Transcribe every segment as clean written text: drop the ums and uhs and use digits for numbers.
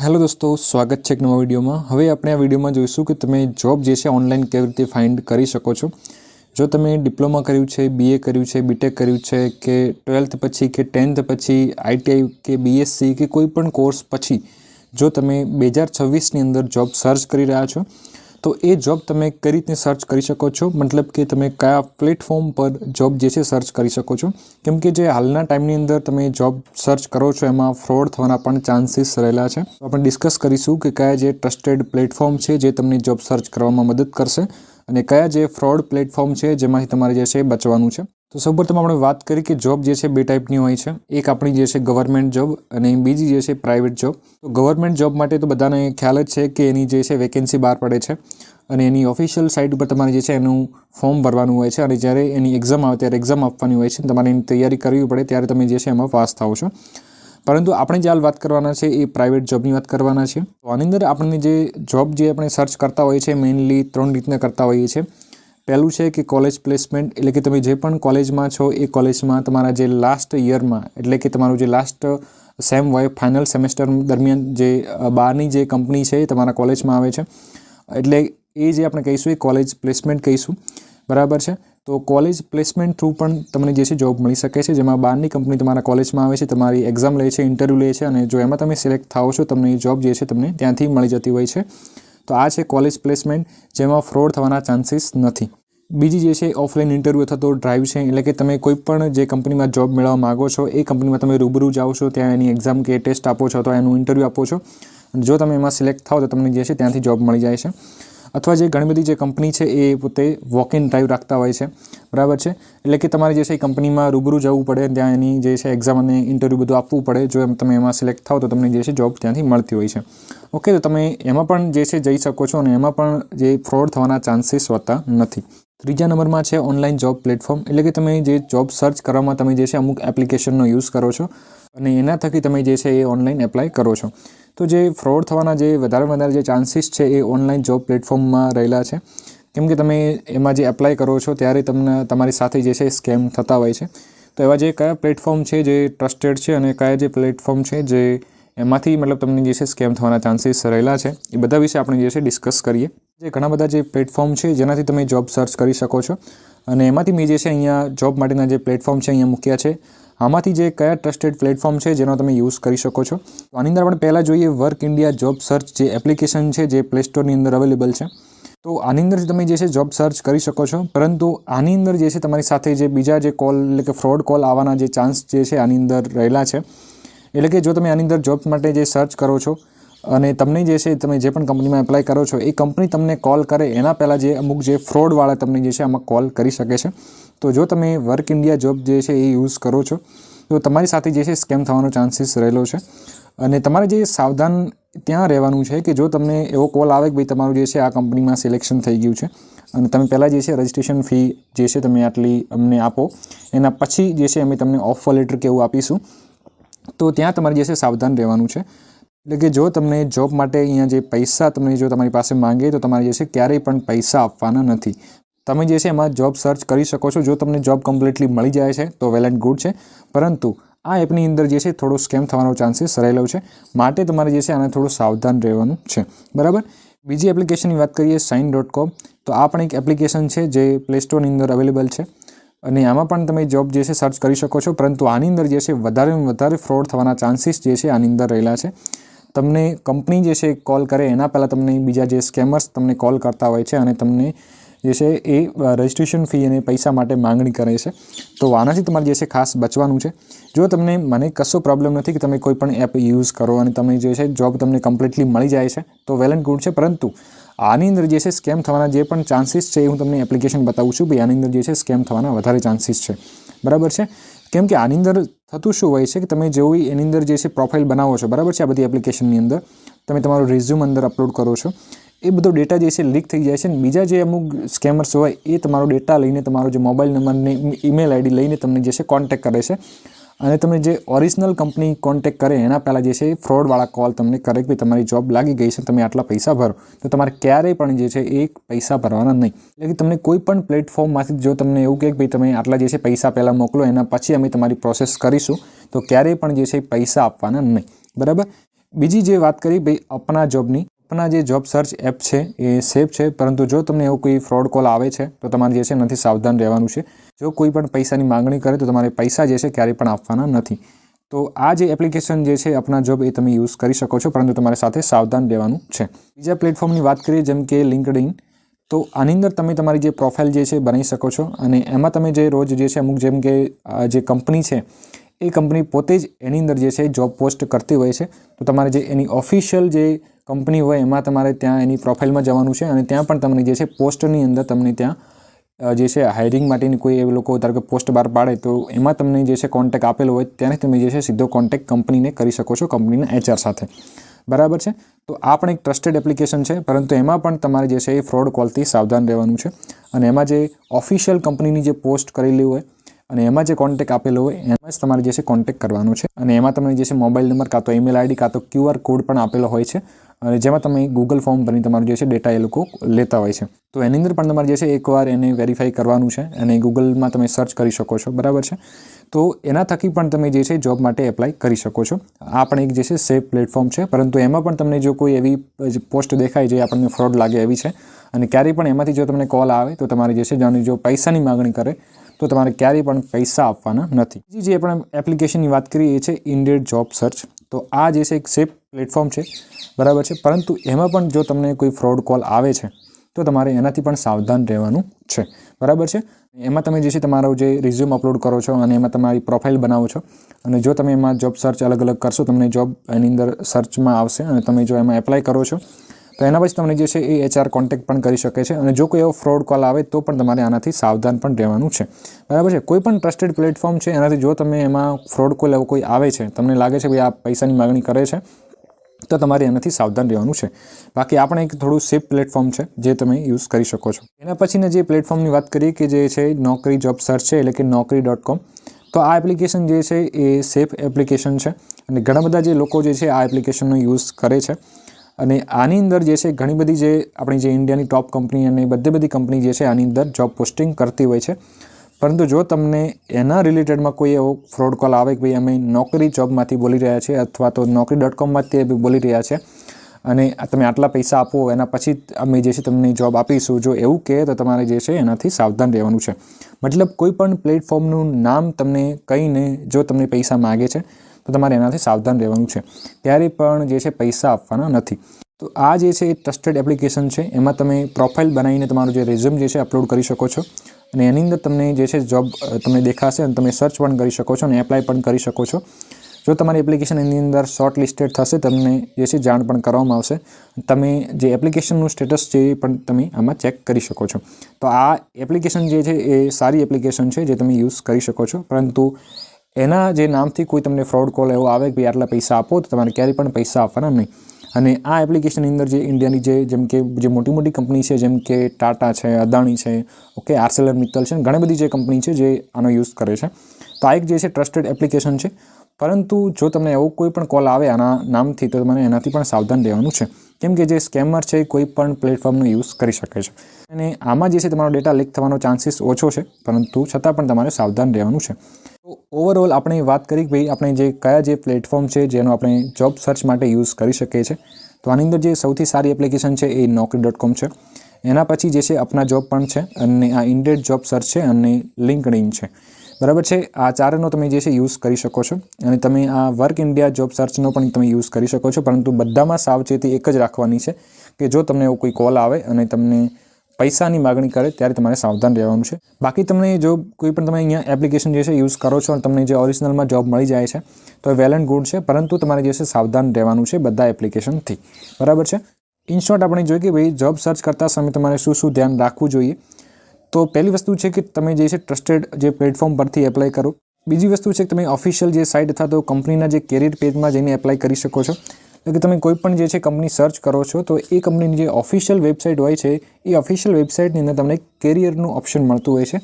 Hello दोस्तों, स्वागत है एक नवा विडियो में। हवे अपने आ विडियो में जोईशुं कि तमे जॉब जे छे ऑनलाइन केवी रीते फाइंड करी शको छो। जो तमे डिप्लोमा कर्युं छे, बीए कर्युं छे, बीटेक कर्युं छे के 12th पछी के 10th पछी आईटीआई के बीएससी के कोई पण कोर्स पछी जो तमे 2026 ની અંદર जॉब सर्च करी रह्या छो तो ये जॉब तमे कई रीते सर्च करी शको छो। मतलब कि तमे कया प्लेटफॉर्म पर जॉब जे छे सर्च करी शको छो, केम के जे हालना टाइमनी अंदर तमे जॉब सर्च करो छो एमां फ्रॉड थवाना पण चांसीस रहेला छे। तो आपणे डिस्कस करीशुं कि कया जे ट्रस्टेड प्लेटफॉर्म छे जे तमने जॉब सर्च करवामां मदद करशे अने कया जे फ्रॉड प्लेटफॉर्म छे जेमांथी तमारे जे छे बचवानुं छे। तो सौप्रथम आपणे वात करी कि जॉब जे छे बे टाइपनी होय छे। एक आपणी जे छे गवर्नमेंट जॉब अने बीजी जे छे प्राइवेट जॉब। तो गवर्नमेंट जॉब माटे तो बधाने ख्याल ज छे कि एनी जे छे वेकेन्सी बहार पड़े छे अने एनी ऑफिशियल साइट पर तमारे जे छे एनुं फॉर्म भरवानुं होय छे अने ज्यारे एनी एक्जाम आवे त्यारे एक्जाम आपवानी होय छे। तमारे एनी तैयारी करवी पड़े त्यारे तमे जे छे एमां पास थाओ छो। परंतु આપણે જે હાલ વાત કરવાના છે એ પ્રાઇવેટ જોબની વાત કરવાના છે। તો આની અંદર આપણે જે જોબ જે આપણે સર્ચ કરતા હોઈએ છે મેઇનલી ત્રણ રીતના કરતા હોઈએ છે। પહેલું છે કે કોલેજ પ્લેસમેન્ટ, એટલે કે તમે જે પણ કોલેજમાં છો એ કોલેજમાં તમારા જે લાસ્ટ યરમાં એટલે કે તમારું જે લાસ્ટ સેમ હોય ફાઇનલ સેમેસ્ટર દરમિયાન જે બહારની જે કંપની છે એ તમારા કોલેજમાં આવે છે એટલે એ જે આપણે કહીશું એ કોલેજ પ્લેસમેન્ટ કહીશું, બરાબર છે। तो कॉलेज प्लेसमेंट थ्रू पण तमने जे छे जॉब मळी शके छे, जेमां बहारनी कंपनी तमारा कॉलेजमां आवे छे, तमारी एक्जाम ले छे, इंटरव्यू ले छे अने जो एमां तमे सिलेक्ट थाओ छो तमने ए जॉब जे छे तमने त्यांथी मळी जती होय छे। तो आ छे कॉलेज प्लेसमेंट जेमां फ्रॉड थवाना चांसीस नथी। बीजी जे छे ऑफलाइन इंटरव्यू अथवा तो ड्राइव छे, એટલે કે તમે કોઈ પણ જે કંપનીમાં જોબ મેળવવા માંગો છો એ કંપનીમાં તમે રૂબરૂ જાઓ છો, ત્યાં એની એક્ઝામ કે ટેસ્ટ આપો છો તો એનું ઇન્ટરવ્યૂ આપો છો। જો તમે એમાં સિલેક્ટ થાઓ તો તમને જે છે ત્યાંથી જોબ મળી જાય છે। अथवा जे घणी बधी जे कंपनी है ये पोते वॉक इन ड्राइव रखता होय छे, बराबर है। एटले कि तमारे जे छे कंपनी में रूबरू जवुं पड़े, त्यां एनी जे छे एक्जाम अने इंटरव्यू बधुं आपवुं पड़े। जो तमे एमां सिलेक्ट थाओ तो तमने जे छे जॉब त्यांथी मळती होय छे। ओके, तो तमे एमां पण जे छे जई शको छो अने एमां पण जे फ्रॉड थवाना चांसीस होता नथी। त्रीजा नंबर में है ऑनलाइन जॉब प्लेटफॉर्म, એટલે કે તમે જે જોબ સર્ચ કરવામાં તમે જે છે અમુક એપ્લિકેશનનો યુઝ કરો છો અને એના થકી તમે જે છે એ ઓનલાઈન એપ્લાય કરો છો। તો જે ફ્રોડ થવાના જે વધારે જે ચાન્સીસ છે એ ઓનલાઈન જોબ પ્લેટફોર્મમાં રહેલા છે, કેમ કે તમે એમાં જે એપ્લાય કરો છો ત્યારે તમને તમારી સાથે જે છે સ્કેમ થતા હોય છે। તો એવા જે કયા પ્લેટફોર્મ છે જે ટ્રસ્ટેડ છે અને કયા જે પ્લેટફોર્મ છે જે એમાંથી मतलब તમને જે છે સ્કેમ થવાના ચાન્સીસ રહેલા છે એ બધા વિશે આપણે જે છે ડિસ્કસ કરીએ। જે ઘણા બધા જે પ્લેટફોર્મ છે જેનાથી તમે જોબ સર્ચ કરી શકો છો અને એમાંથી મેં જે છે અહીંયા જોબ માટેના જે પ્લેટફોર્મ છે અહીંયા મૂક્યા છે। આમાંથી જે કયા ટ્રસ્ટેડ પ્લેટફોર્મ છે જેનો તમે યુઝ કરી શકો છો। તો આની અંદર આપણે પહેલાં જોઈએ વર્ક ઇન્ડિયા જોબ સર્ચ જે એપ્લિકેશન છે જે પ્લે સ્ટોરની અંદર અવેલેબલ છે। તો આની અંદરથી તમે જે છે જોબ સર્ચ કરી શકો છો, પરંતુ આની અંદર જે છે તમારી સાથે જે બીજા જે કોલ એટલે કે ફ્રોડ કોલ આવવાના જે ચાન્સ જે છે આની અંદર રહેલા છે। એટલે કે જો તમે આની અંદર જોબ માટે જે સર્ચ કરો છો અને તમને જે છે તમે જે પણ કંપનીમાં એપ્લાય કરો છો એ કંપની તમને કોલ કરે એના પહેલાં જે અમુક જે ફ્રોડવાળા તમને જે છે આમાં કોલ કરી શકે છે। તો જો તમે વર્ક ઇન્ડિયા જોબ જે છે એ યુઝ કરો છો તો તમારી સાથે જે છે સ્કેમ થવાનો ચાન્સીસ રહેલો છે અને તમારે જે સાવધાન ત્યાં રહેવાનું છે કે જો તમને એવો કોલ આવે કે ભાઈ તમારું જે છે આ કંપનીમાં સિલેક્શન થઈ ગયું છે અને તમે પહેલાં જે છે રજિસ્ટ્રેશન ફી જે છે તમે આટલી અમને આપો, એના પછી જે છે અમે તમને ઓફર લેટર કે એવું આપીશું, તો ત્યાં તમારે જે છે સાવધાન રહેવાનું છે। એટલે કે જો તમને જોબ માટે અહીંયા જે પૈસા તમને જો તમારી પાસે માંગે તો તમારે જે છે ક્યારેય પણ પૈસા આપવાના નથી। તમે જે છે એમાં જોબ સર્ચ કરી શકો છો। જો તમને જોબ કમ્પ્લીટલી મળી જાય છે તો વેલ એન્ડ ગુડ છે, પરંતુ આ એપની અંદર જે છે થોડો સ્કેમ થવાનો ચાન્સીસ રહેલો છે, માટે તમારે જે છે આને થોડું સાવધાન રહેવાનું છે, બરાબર। બીજી એપ્લિકેશનની વાત કરીએ shine.com, તો આ પણ એક એપ્લિકેશન છે જે પ્લે સ્ટોરની અંદર અવેલેબલ છે અને આમાં પણ તમે જોબ જે છે સર્ચ કરી શકો છો, પરંતુ આની અંદર જે છે વધારે ફ્રોડ થવાના ચાન્સીસ જે છે આની અંદર રહેલા છે। તમને કંપની જે છે કોલ કરે એના પહેલાં તમને બીજા જે સ્કેમર્સ તમને કોલ કરતા હોય છે અને તમને જે છે એ રજિસ્ટ્રેશન ફી અને પૈસા માટે માંગણી કરે છે। તો આનાથી તમારે જે છે ખાસ બચવાનું છે। જો તમને મને કશો પ્રોબ્લેમ નથી કે તમે કોઈ પણ એપ યુઝ કરો અને તમે જે છે જોબ તમને કમ્પ્લીટલી મળી જાય છે તો વેલ એન્ડ ગુડ છે, પરંતુ આની અંદર જે છે સ્કેમ થવાના જે પણ ચાન્સીસ છે એ હું તમને એપ્લિકેશન બતાવું છું ભાઈ આની અંદર જે છે સ્કેમ થવાના વધારે ચાન્સીસ છે, બરાબર છે। કેમ કે આની અંદર થતું શું હોય છે કે તમે જેવું એની અંદર જે છે પ્રોફાઇલ બનાવો છો, બરાબર છે, આ બધી એપ્લિકેશનની અંદર તમે તમારું રિઝ્યુમ અંદર અપલોડ કરો છો, એ બધો ડેટા જે છે લીક થઈ જાય છે અને બીજા જે અમુક સ્કેમર્સ હોય એ તમારો ડેટા લઈને તમારો જે મોબાઈલ નંબરને ઈમેલ આઈડી લઈને તમને જે છે કોન્ટેક્ટ કરે છે અને તમને જે ઓરિજિનલ કંપની કોન્ટેક્ટ કરે એના પહેલાં જે છે એ ફ્રોડવાળા કોલ તમને કરે કે ભાઈ તમારી જોબ લાગી ગઈ છે, તમે આટલા પૈસા ભરો। તો તમારે ક્યારેય પણ જે છે એ પૈસા ભરવાના નહીં। એટલે કે તમને કોઈ પણ પ્લેટફોર્મમાંથી જો તમને એવું કહે કે ભાઈ તમે આટલા જે છે પૈસા પહેલાં મોકલો એના પછી અમે તમારી પ્રોસેસ કરીશું, તો ક્યારેય પણ જે છે પૈસા આપવાના નહીં, બરાબર। બીજી જે વાત કરી ભાઈ અપના જોબની, અપના જે જોબ સર્ચ એપ છે એ સેફ છે, પરંતુ જો તમને એવો કોઈ ફ્રોડ કોલ આવે છે તો તમારે જે છે એનાથી સાવધાન રહેવાનું છે. જો કોઈ પણ પૈસાની માગણી કરે તો તમારે પૈસા જે છે ક્યારેય પણ આપવાના નથી. તો આ જે એપ્લિકેશન જે છે અપના જોબ એ તમે યુઝ કરી શકો છો, પરંતુ તમારે સાથે સાવધાન રહેવાનું છે. બીજા પ્લેટફોર્મની વાત કરીએ જેમ કે લિંક્ડઇન, તો આની અંદર તમે તમારી જે પ્રોફાઇલ જે છે બનાવી શકો છો અને એમાં તમે જે રોજ જે છે અમુક જેમ કે જે કંપની છે એ કંપની પોતે જ એની અંદર જે છે જોબ પોસ્ટ કરતી હોય છે. તો તમારે જે એની ઓફિશિયલ જે કંપની હોય એમાં તમારે ત્યાં એની પ્રોફાઇલમાં જવાનું છે અને ત્યાં પણ તમને જે છે પોસ્ટની અંદર તમને ત્યાં જે છે હાયરિંગ માટેની કોઈ એ લોકો ધારો કે પોસ્ટ બહાર પાડે તો એમાં તમને જે છે કોન્ટેક્ટ આપેલો હોય ત્યારે તમે જે છે સીધો કોન્ટેક્ટ કંપનીને કરી શકો છો, કંપનીના HR સાથે. બરાબર છે. તો આ પણ એક ટ્રસ્ટેડ એપ્લિકેશન છે, પરંતુ એમાં પણ તમારે જે છે એ ફ્રોડ કોલથી સાવધાન રહેવાનું છે. અને એમાં જે ઓફિશિયલ કંપનીની જે પોસ્ટ કરેલી હોય અને એમાં જે કોન્ટેક્ટ આપેલો હોય એમાં જ તમારે જે છે કોન્ટેક્ટ કરવાનો છે. અને એમાં તમને જે છે મોબાઈલ નંબર કાં તો ઈમેલ ID કાં તો QR કોડ પણ આપેલો હોય છે અને જેમાં તમે ગૂગલ ફોર્મ ભરી તમારું જે છે ડેટા એ લોકો લેતા હોય છે. તો એની અંદર પણ તમારે જે છે એકવાર એને વેરીફાઈ કરવાનું છે અને ગૂગલમાં તમે સર્ચ કરી શકો છો. બરાબર છે. તો એના થકી પણ તમે જે છે જોબ માટે એપ્લાય કરી શકો છો. આ પણ એક જે છે સેફ પ્લેટફોર્મ છે, પરંતુ એમાં પણ તમને જો કોઈ એવી પોસ્ટ દેખાય જે આપણને ફ્રોડ લાગે એવી છે અને ક્યારેય પણ એમાંથી જો તમને કોલ આવે તો તમારે જે છે જો પૈસાની માગણી કરે તો તમારે ક્યારેય પણ પૈસા આપવાના નથી. બીજી જે આપણે એપ્લિકેશનની વાત કરીએ એ છે ઇન્ડિડ જોબ સર્ચ. તો આ જે છે એક સેફ પ્લેટફોર્મ છે. બરાબર છે. પરંતુ એમાં પણ જો તમને કોઈ ફ્રોડ કોલ આવે છે તો તમારે એનાથી પણ સાવધાન રહેવાનું છે. બરાબર છે. એમાં તમે જે છે તમારો જે રિઝ્યુમ અપલોડ કરો છો અને એમાં તમારી પ્રોફાઇલ બનાવો છો અને જો તમે એમાં જોબ સર્ચ અલગ અલગ કરશો તમને જોબ એની અંદર સર્ચમાં આવશે અને તમે જો એમાં એપ્લાય કરો છો તો એના પછી તમને જે છે એ HR કોન્ટેક્ટ પણ કરી શકે છે. અને જો કોઈ એવો ફ્રોડ કોલ આવે તો પણ તમારે આનાથી સાવધાન પણ રહેવાનું છે. બરાબર છે. કોઈ પણ ટ્રસ્ટેડ પ્લેટફોર્મ છે એનાથી જો તમે એમાં ફ્રોડ કોલ એવો કોઈ આવે છે, તમને લાગે છે ભાઈ આ પૈસાની માગણી કરે છે, તો તમારે એનાથી સાવધાન રહેવાનું છે. બાકી આપણે એક થોડું સેફ પ્લેટફોર્મ છે જે તમે યુઝ કરી શકો છો. એના પછીના જે પ્લેટફોર્મની વાત કરીએ કે જે છે નોકરી જોબ સર્ચ છે, એટલે કે naukri.com. તો આ એપ્લિકેશન જે છે એ સેફ એપ્લિકેશન છે અને ઘણા બધા જે લોકો જે છે આ એપ્લિકેશનનો યુઝ કરે છે. અને આની અંદર જે છે ઘણી બધી જે આપણી જે ઇન્ડિયાની ટોપ કંપની અને બધી કંપની જે છે આની અંદર જોબ પોસ્ટિંગ કરતી હોય છે. પરંતુ જો તમને એના રિલેટેડમાં કોઈ એવો ફ્રોડ કોલ આવે કે ભાઈ અમે નોકરી જોબમાંથી બોલી રહ્યા છીએ અથવા તો naukri.com-માંથી બોલી રહ્યા છે અને તમે આટલા પૈસા આપો એના પછી અમે જે છે તમને જોબ આપીશું, જો એવું કહે તો તમારે જે છે એનાથી સાવધાન રહેવાનું છે. મતલબ કોઈ પણ પ્લેટફોર્મનું નામ તમને કહીને જો તમને પૈસા માગે છે તો તમારે એનાથી સાવધાન રહેવાનું છે. ત્યારે પણ જે છે પૈસા આપવાના નથી. તો આ જે છે એ ટ્રસ્ટેડ એપ્લિકેશન છે. એમાં તમે પ્રોફાઇલ બનાવીને તમારું જે રિઝ્યુમ જે છે અપલોડ કરી શકો છો અને એની અંદર તમને જે છે જોબ તમને દેખાશે અને તમે સર્ચ પણ કરી શકો છો અને એપ્લાય પણ કરી શકો છો. જો તમારી એપ્લિકેશન એની અંદર શોર્ટ લિસ્ટેડ થશે તમને જે છે જાણ પણ કરવામાં આવશે. તમે જે એપ્લિકેશનનું સ્ટેટસ છે એ પણ તમે આમાં ચેક કરી શકો છો. તો આ એપ્લિકેશન જે છે એ સારી એપ્લિકેશન છે જે તમે યુઝ કરી શકો છો, પરંતુ એના જે નામથી કોઈ તમને ફ્રોડ કોલ એવો આવે કે ભાઈ આટલા પૈસા આપો તો તમારે ક્યારેય પણ પૈસા આપવાના નહીં. અને આ એપ્લિકેશનની અંદર જે ઇન્ડિયાની જેમ કે જે મોટી કંપની છે જેમ કે ટાટા છે, અદાણી છે, ઓકે, ArcelorMittal છે, ઘણી બધી જે કંપની છે જે આનો યુઝ કરે છે. તો આ એક જે છે ટ્રસ્ટેડ એપ્લિકેશન છે. પરંતુ જો તમને એવો કોઈ પણ કોલ આવે આના નામથી તો તમારે એનાથી પણ સાવધાન રહેવાનું છે, કેમ કે જે સ્કેમર છે એ કોઈ પણ પ્લેટફોર્મનો યુઝ કરી શકે છે અને આમાં જે છે તમારો ડેટા લીક થવાનો ચાન્સીસ ઓછો છે, પરંતુ છતાં પણ તમારે સાવધાન રહેવાનું છે. તો ઓવરઓલ આપણે વાત કરી કે ભાઈ આપણે જે કયા જે પ્લેટફોર્મ છે જેનો આપણે જોબ સર્ચ માટે યુઝ કરી શકીએ છીએ. તો આની અંદર જે સૌથી સારી એપ્લિકેશન છે એ naukri.com છે. એના પછી જે છે અપના જોબ પણ છે અને આ ઇન્ડિડ જોબ સર્ચ છે અને લિંક્ડઇન છે. બરાબર છે. આ ચારનો તમે જે છે યુઝ કરી શકો છો અને તમે આ વર્ક ઇન્ડિયા જોબ સર્ચનો પણ તમે યુઝ કરી શકો છો, પરંતુ બધામાં સાવચેતી એક જ રાખવાની છે કે જો તમને એવો કોઈ કોલ આવે અને તમને પૈસાની માગણી કરે ત્યારે તમારે સાવધાન રહેવાનું છે. બાકી તમને જો કોઈ પણ તમે અહીંયા એપ્લિકેશન જે છે યુઝ કરો છો અને તમને જે ઓરિજિનલમાં જોબ મળી જાય છે તો એ વેલ એન્ડ ગુડ છે, પરંતુ તમારે જે છે સાવધાન રહેવાનું છે બધા એપ્લિકેશનથી. બરાબર છે. ઇન શોર્ટ આપણે જોઈએ કે ભાઈ જોબ સર્ચ કરતા સમયે તમારે શું ધ્યાન રાખવું જોઈએ. તો પહેલી વસ્તુ છે કે તમે જે છે ટ્રસ્ટેડ જે પ્લેટફોર્મ પરથી એપ્લાય કરો. બીજી વસ્તુ છે કે તમે ઓફિશિયલ જે સાઇટ અથવા તો કંપનીના જે કેરિયર પેજમાં જઈને એપ્લાય કરી શકો છો. એટલે કે તમે કોઈ પણ જે છે કંપની સર્ચ કરો છો તો એ કંપનીની જે ઓફિશિયલ વેબસાઇટ હોય છે એ ઓફિશિયલ વેબસાઇટની અંદર તમને કેરિયરનું ઓપ્શન મળતું હોય છે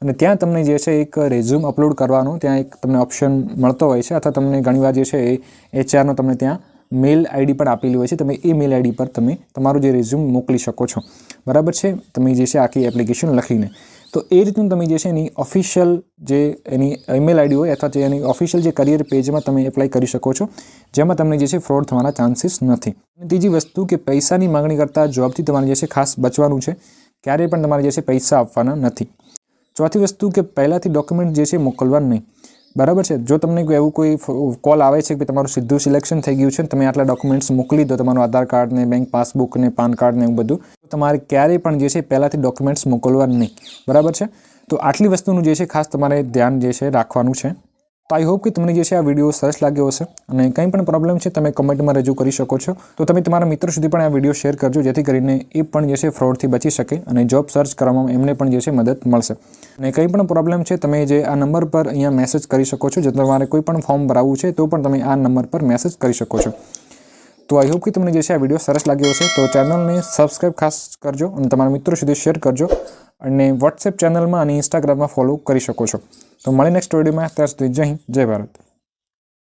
અને ત્યાં તમને જે છે એક રેઝ્યુમ અપલોડ કરવાનો ત્યાં એક તમને ઓપ્શન મળતો હોય છે, અથવા તમને ઘણીવાર જે છે એ HRનો તમને ત્યાં મેલ ID પણ આપેલી હોય છે. તમે એ મેલ ID પર તમે તમારું જે રેઝ્યુમ મોકલી શકો છો. બરાબર છે. તમે જે છે આખી એપ્લિકેશન લખીને. તો એ રીતનું તમે જે છે એની ઓફિશિયલ જે એની ઈમેલ આઈડી હોય અથવા જે એની ઓફિશિયલ જે કરિયર પેજમાં તમે એપ્લાય કરી શકો છો, જેમાં તમને જે છે ફ્રોડ થવાના ચાન્સીસ નથી. ત્રીજી વસ્તુ કે પૈસાની માંગણી કરતાં જોબથી તમારે જે છે ખાસ બચવાનું છે. ક્યારેય પણ તમારે જે છે પૈસા આપવાના નથી. ચોથી વસ્તુ કે પહેલાંથી ડોક્યુમેન્ટ જે છે મોકલવા નહીં. બરાબર છે. જો તમને એવું કોઈ કોલ આવે છે કે તમારું સીધું સિલેક્શન થઈ ગયું છે, તમે આટલા ડોક્યુમેન્ટ્સ મોકલી દો, તમારું આધાર કાર્ડ ને બેંક પાસબુક ને પાન કાર્ડ ને એવું બધું, તો તમારે ક્યારેય પણ જે છે પહેલાંથી ડોક્યુમેન્ટ્સ મોકલવા નહીં. બરાબર છે. તો આટલી વસ્તુનું જે છે ખાસ તમારે ધ્યાન જે છે રાખવાનું છે. તો આઈ હોપ કે તમને જે છે આ વિડીયો સરસ લાગ્યો હશે, અને કંઈ પણ પ્રોબ્લેમ છે તમે કમેન્ટમાં રજૂ કરી શકો છો. તો તમે તમારા મિત્રો સુધી પણ આ વિડીયો શેર કરજો, જેથી કરીને એ પણ જે છે ફ્રોડથી બચી શકે અને જોબ સર્ચ કરવામાં એમને પણ જે છે મદદ મળશે. અને કંઈ પણ પ્રોબ્લેમ છે તમે જે આ નંબર પર અહીંયા મેસેજ કરી શકો છો. જો તમારે કોઈ પણ ફોર્મ ભરાવવું છે તો પણ તમે આ નંબર પર મેસેજ કરી શકો છો. તો આઈ હોપ કે તમને જે છે આ વિડીયો સરસ લાગ્યો હશે. તો ચેનલને સબસ્ક્રાઈબ ખાસ કરજો અને તમારા મિત્રો સુધી શેર કરજો, અને વોટ્સએપ ચેનલમાં અને ઇન્સ્ટાગ્રામમાં ફોલો કરી શકો છો. તો મળીએ નેક્સ્ટ વિડીયોમાં. ત્યાં સુધી જય હિન્દ, જય ભારત.